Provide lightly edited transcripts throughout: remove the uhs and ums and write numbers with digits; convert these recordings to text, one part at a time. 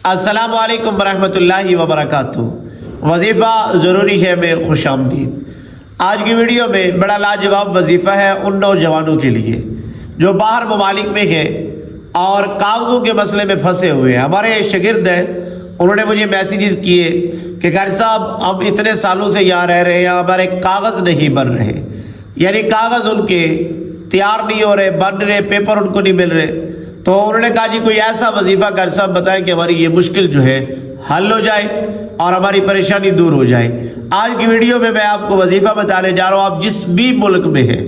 السلام علیکم ورحمۃ اللہ وبرکاتہ۔ وظیفہ ضروری ہے میں خوش آمدید۔ آج کی ویڈیو میں بڑا لاجواب وظیفہ ہے ان نوجوانوں کے لیے جو باہر ممالک میں ہیں اور کاغذوں کے مسئلے میں پھنسے ہوئے ہیں۔ ہمارے شاگرد ہیں، انہوں نے مجھے میسیجز کیے کہ قاری صاحب ہم اتنے سالوں سے یہاں رہ رہے ہیں، ہمارے کاغذ نہیں بن رہے، یعنی کاغذ ان کے تیار نہیں ہو رہے، بن رہے، پیپر ان کو نہیں مل رہے۔ تو انہوں نے کہا جی کوئی ایسا وظیفہ قاری صاحب بتائیں کہ ہماری یہ مشکل جو ہے حل ہو جائے اور ہماری پریشانی دور ہو جائے۔ آج کی ویڈیو میں آپ کو وظیفہ بتانے جا رہا ہوں۔ آپ جس بھی ملک میں ہیں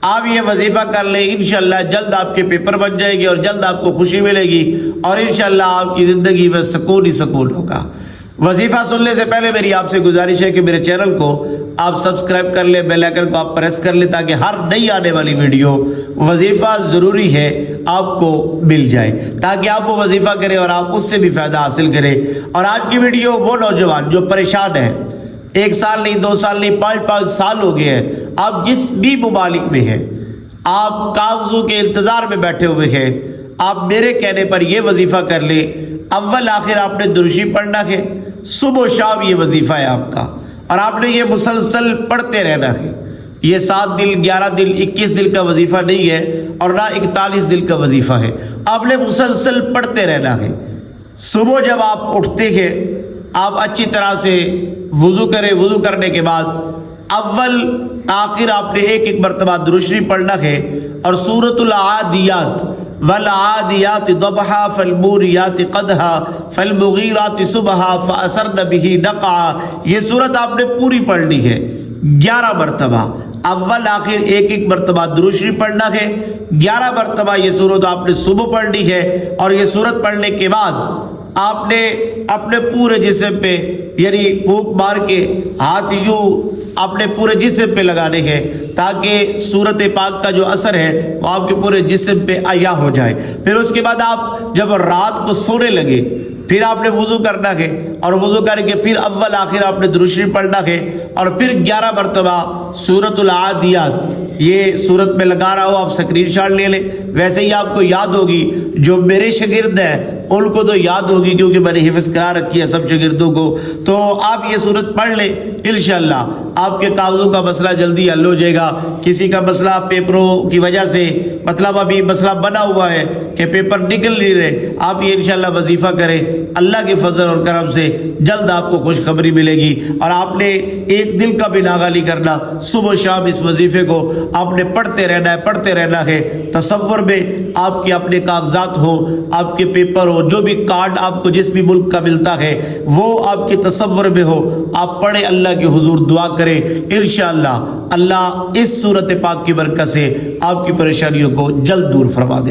آپ یہ وظیفہ کر لیں، انشاءاللہ جلد آپ کے پیپر بن جائے گی اور جلد آپ کو خوشی ملے گی اور انشاءاللہ آپ کی زندگی میں سکون ہی سکون ہوگا۔ وظیفہ سننے سے پہلے میری آپ سے گزارش ہے کہ میرے چینل کو آپ سبسکرائب کر لیں، بیل آئیکن کو آپ پریس کر لیں تاکہ ہر نئی آنے والی ویڈیو وظیفہ ضروری ہے آپ کو مل جائے، تاکہ آپ وہ وظیفہ کریں اور آپ اس سے بھی فائدہ حاصل کریں۔ اور آج کی ویڈیو وہ نوجوان جو پریشان ہیں، 1 سال نہیں، 2 سال نہیں، 5 سال ہو گئے ہیں، آپ جس بھی ممالک میں ہیں، آپ کاغذوں کے انتظار میں بیٹھے ہوئے ہیں، آپ میرے کہنے پر یہ وظیفہ کر لیں۔ اول آخر آپ نے درشی پڑھنا ہے، صبح و شام یہ وظیفہ ہے آپ کا، اور آپ نے یہ مسلسل پڑھتے رہنا ہے۔ یہ 7 دن، 11 دن، 21 دن کا وظیفہ نہیں ہے اور نہ 41 دن کا وظیفہ ہے، آپ نے مسلسل پڑھتے رہنا ہے۔ صبح جب آپ اٹھتے ہیں آپ اچھی طرح سے وضو کریں، وضو کرنے کے بعد اول آخر آپ نے ایک مرتبہ درشی پڑھنا ہے اور سورۃ العادیات والعادیات ضبحا فالموریات قدحا فالمغیرات صبحا فاثرن به نقعا، یہ سورت آپ نے پوری پڑھنی ہے 11 مرتبہ۔ اول آخر ایک مرتبہ درشی پڑھنا ہے، 11 مرتبہ یہ سورت آپ نے صبح پڑھنی ہے، اور یہ سورت پڑھنے کے بعد آپ نے اپنے پورے جسم پہ یعنی پھونک مار کے ہاتھ یوں اپنے پورے جسم پہ لگانے ہیں تاکہ سورت پاک کا جو اثر ہے وہ آپ کے پورے جسم پہ عیا ہو جائے۔ پھر اس کے بعد آپ جب رات کو سونے لگے پھر آپ نے وضو کرنا ہے، اور وضو کر کے پھر اول آخر آپ نے درشی پڑھنا ہے، اور پھر 11 مرتبہ سورۃ العادیات یہ سورت میں لگا رہا ہو، آپ اسکرین شاٹ لے لیں، ویسے ہی آپ کو یاد ہوگی۔ جو میرے شاگرد ہیں ان کو تو یاد ہوگی کیونکہ میں نے حفظ کرا رکھی ہے سب شاگردوں کو، تو آپ یہ سورت پڑھ لیں، انشاءاللہ آپ کے کاغذوں کا مسئلہ جلدی حل ہو جائے گا۔ کسی کا مسئلہ پیپروں کی وجہ سے مطلب ابھی مسئلہ بنا ہوا ہے کہ پیپر نکل نہیں رہے، آپ یہ انشاءاللہ وظیفہ کریں، اللہ کے فضل اور کرم سے جلد آپ کو خوشخبری ملے گی۔ اور آپ نے ایک دل کا بھی ناغہ نہیں کرنا، صبح شام اس وظیفے کو آپ نے پڑھتے رہنا ہے، پڑھتے رہنا ہے۔ تصور میں آپ کے اپنے کاغذات ہو، آپ کے پیپر ہو، جو بھی کارڈ آپ کو جس بھی ملک کا ملتا ہے وہ آپ کے تصور میں ہو، آپ پڑھیں، اللہ کے حضور دعا کریں، انشاءاللہ اللہ اس سورت پاک کی برکت سے آپ کی پریشانیوں کو جلد دور فرما دے۔